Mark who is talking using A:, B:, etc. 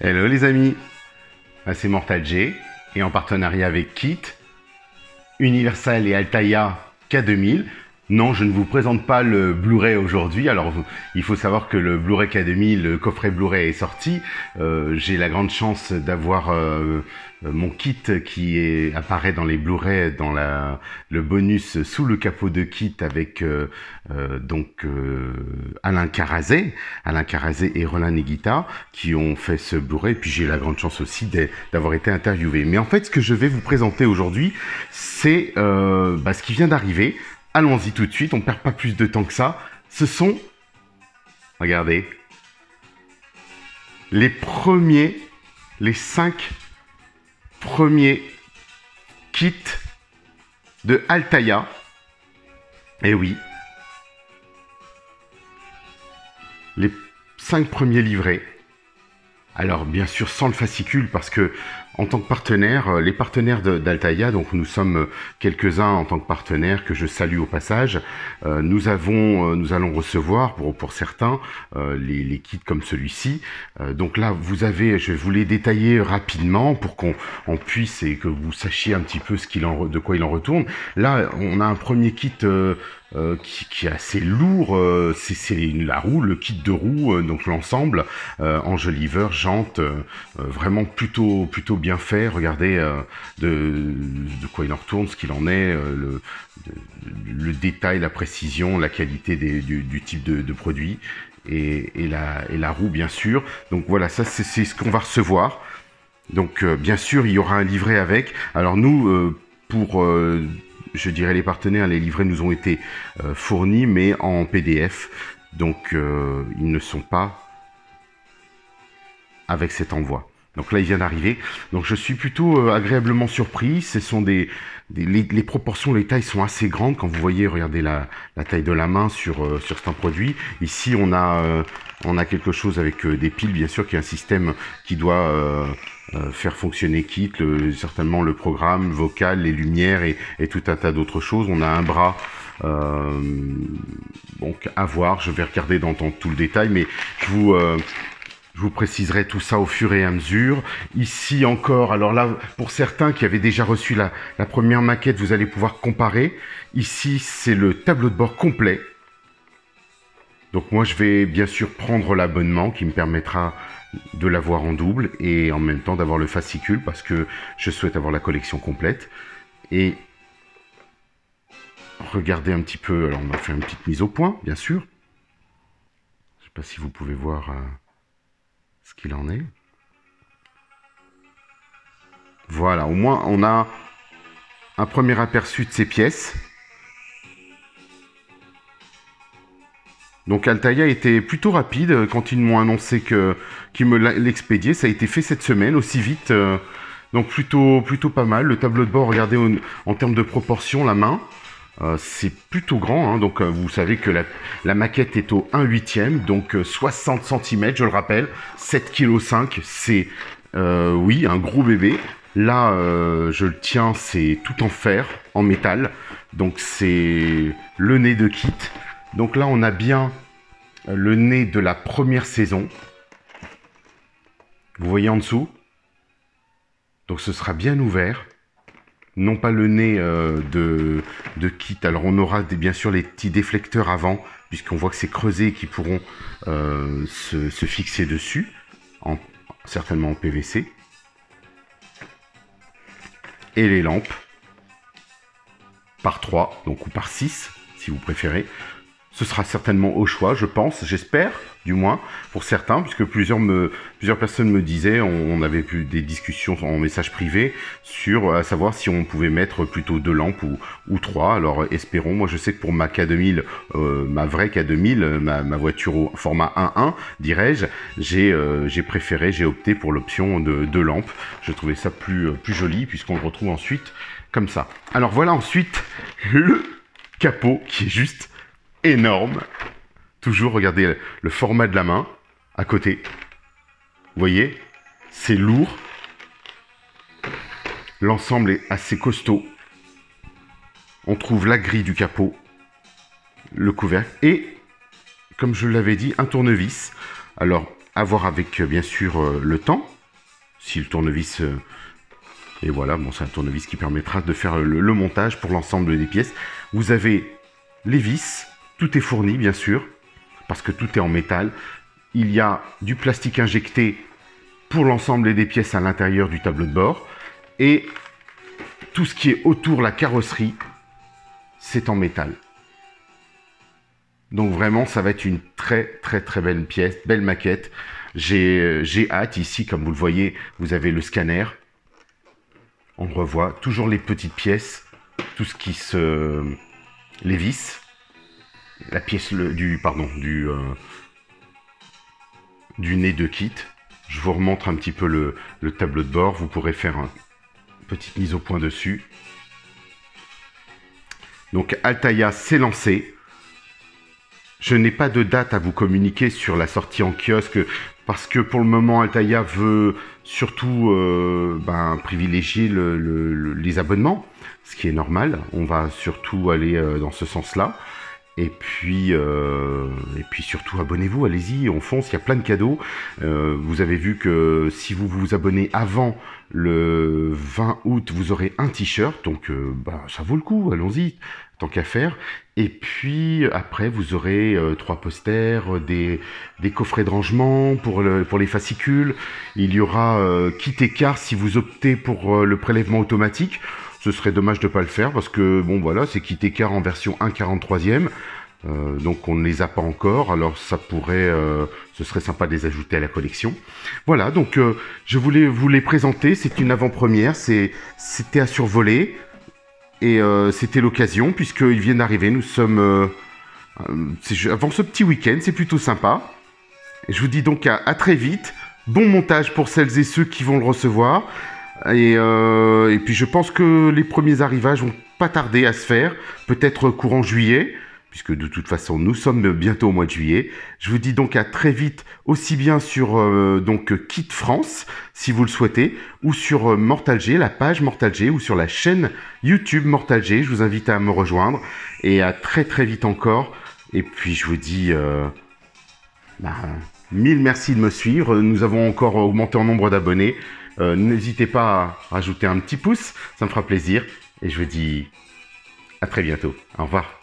A: Hello les amis, c'est Mortal J et en partenariat avec Kit, Universal et Altaïa K2000. Non, je ne vous présente pas le Blu-ray aujourd'hui. Alors, il faut savoir que le Blu-ray K2000, le coffret Blu-ray est sorti. J'ai la grande chance d'avoir mon kit qui apparaît dans les Blu-ray, dans le bonus sous le capot de Kit avec Alain Carazé et Roland Neguita qui ont fait ce Blu-ray. Puis j'ai la grande chance aussi d'avoir été interviewé. Mais en fait, ce que je vais vous présenter aujourd'hui, c'est ce qui vient d'arriver. Allons-y tout de suite, on ne perd pas plus de temps que ça. Ce sont, regardez, les 5 premiers kits de Altaïa. Eh oui, les 5 premiers livrets. Alors bien sûr sans le fascicule parce que en tant que partenaire, les partenaires d'Altaïa, donc nous sommes quelques-uns en tant que partenaires que je salue au passage, nous allons recevoir pour certains les kits comme celui-ci. Donc là vous avez, je vais vous les détailler rapidement pour qu'on puisse et que vous sachiez un petit peu de quoi il en retourne. Là on a un premier kit qui est assez lourd, c'est la roue, le kit de roue, donc l'ensemble, enjoliveur, jante, vraiment plutôt bien fait. Regardez de quoi il en retourne, ce qu'il en est, le détail, la précision, la qualité du type de produit et la roue bien sûr. Donc voilà, ça c'est ce qu'on va recevoir. Donc bien sûr il y aura un livret avec. Alors nous je dirais les partenaires, les livrets nous ont été fournis, mais en PDF. Donc, ils ne sont pas avec cet envoi. Donc là, il vient d'arriver. Donc, je suis plutôt agréablement surpris. Ce sont les proportions, les tailles sont assez grandes. Quand vous voyez, regardez la taille de la main sur certains produits. Ici, on a quelque chose avec des piles, bien sûr, qui est un système qui doit faire fonctionner Kit, certainement le programme vocal, les lumières et tout un tas d'autres choses. On a un bras, donc à voir. Je vais regarder dans tout le détail, mais je vous préciserai tout ça au fur et à mesure. Ici encore, alors là, pour certains qui avaient déjà reçu la première maquette, vous allez pouvoir comparer. Ici, c'est le tableau de bord complet. Donc moi, je vais bien sûr prendre l'abonnement qui me permettra de l'avoir en double et en même temps d'avoir le fascicule parce que je souhaite avoir la collection complète. Et regardez un petit peu, alors on va faire une petite mise au point, bien sûr. Je ne sais pas si vous pouvez voir ce qu'il en est. Voilà, au moins on a un premier aperçu de ces pièces. Donc Altaïa était plutôt rapide quand ils m'ont annoncé qu'ils me l'expédiaient. Ça a été fait cette semaine, aussi vite. Donc plutôt pas mal. Le tableau de bord, regardez en termes de proportion, la main. C'est plutôt grand. Hein. Donc vous savez que la maquette est au 1/8. Donc 60 cm, je le rappelle. 7,5 kg. C'est, oui, un gros bébé. Là, je le tiens, c'est tout en fer, en métal. Donc c'est le nez de Kit. Donc là, on a bien le nez de la première saison. Vous voyez en dessous. Donc ce sera bien ouvert. Non pas le nez de Kit. Alors on aura bien sûr les petits déflecteurs avant, puisqu'on voit que c'est creusé et qui pourront se fixer dessus. Certainement en PVC. Et les lampes. Par 3, donc ou par 6, si vous préférez. Ce sera certainement au choix, je pense, j'espère, du moins, pour certains, puisque plusieurs personnes me disaient, on avait eu des discussions en message privé sur à savoir si on pouvait mettre plutôt 2 lampes ou 3. Alors espérons, moi je sais que pour ma K2000, ma vraie K2000, ma voiture au format 1.1, dirais-je, j'ai opté pour l'option de 2 lampes. Je trouvais ça plus joli, puisqu'on le retrouve ensuite comme ça. Alors voilà ensuite le capot qui est juste énorme. Toujours, regardez le format de la main à côté. Vous voyez, c'est lourd. L'ensemble est assez costaud. On trouve la grille du capot, le couvercle et, comme je l'avais dit, un tournevis. Alors, à voir avec, bien sûr, le temps. Si le tournevis... et voilà, bon, c'est un tournevis qui permettra de faire le montage pour l'ensemble des pièces. Vous avez les vis, tout est fourni, bien sûr, parce que tout est en métal. Il y a du plastique injecté pour l'ensemble des pièces à l'intérieur du tableau de bord. Et tout ce qui est autour, la carrosserie, c'est en métal. Donc vraiment, ça va être une très belle pièce, belle maquette. J'ai hâte. Ici, comme vous le voyez, vous avez le scanner. On le revoit, toujours les petites pièces, tout ce qui se... les vis, la pièce du nez de kit. Je vous remontre un petit peu le tableau de bord, vous pourrez faire une petite mise au point dessus. Donc Altaïa s'est lancé. Je n'ai pas de date à vous communiquer sur la sortie en kiosque parce que pour le moment Altaïa veut surtout privilégier les abonnements, ce qui est normal. On va surtout aller dans ce sens-là. Et puis surtout abonnez-vous, allez-y, on fonce, il y a plein de cadeaux. Vous avez vu que si vous vous abonnez avant le 20 août, vous aurez un t-shirt, donc ça vaut le coup, allons-y, tant qu'à faire. Et puis après, vous aurez 3 posters, des coffrets de rangement pour les fascicules. Il y aura kit écart si vous optez pour le prélèvement automatique. Ce serait dommage de ne pas le faire parce que, bon voilà, c'est kit écart en version 1/43e. Donc on ne les a pas encore, alors ça pourrait, ce serait sympa de les ajouter à la collection. Voilà, donc je voulais vous les présenter, c'est une avant-première, c'était à survoler. Et c'était l'occasion, puisqu'ils viennent d'arriver, nous sommes avant ce petit week-end, c'est plutôt sympa. Et je vous dis donc à très vite, bon montage pour celles et ceux qui vont le recevoir. Et puis je pense que les premiers arrivages vont pas tarder à se faire, peut-être courant juillet, puisque de toute façon nous sommes bientôt au mois de juillet. Je vous dis donc à très vite, aussi bien sur Kit France, si vous le souhaitez, ou sur Mortal G, la page Mortal G, ou sur la chaîne YouTube Mortal G. Je vous invite à me rejoindre, et à très vite encore. Et puis je vous dis... mille merci de me suivre, nous avons encore augmenté en nombre d'abonnés. N'hésitez pas à rajouter un petit pouce, ça me fera plaisir. Et je vous dis à très bientôt. Au revoir.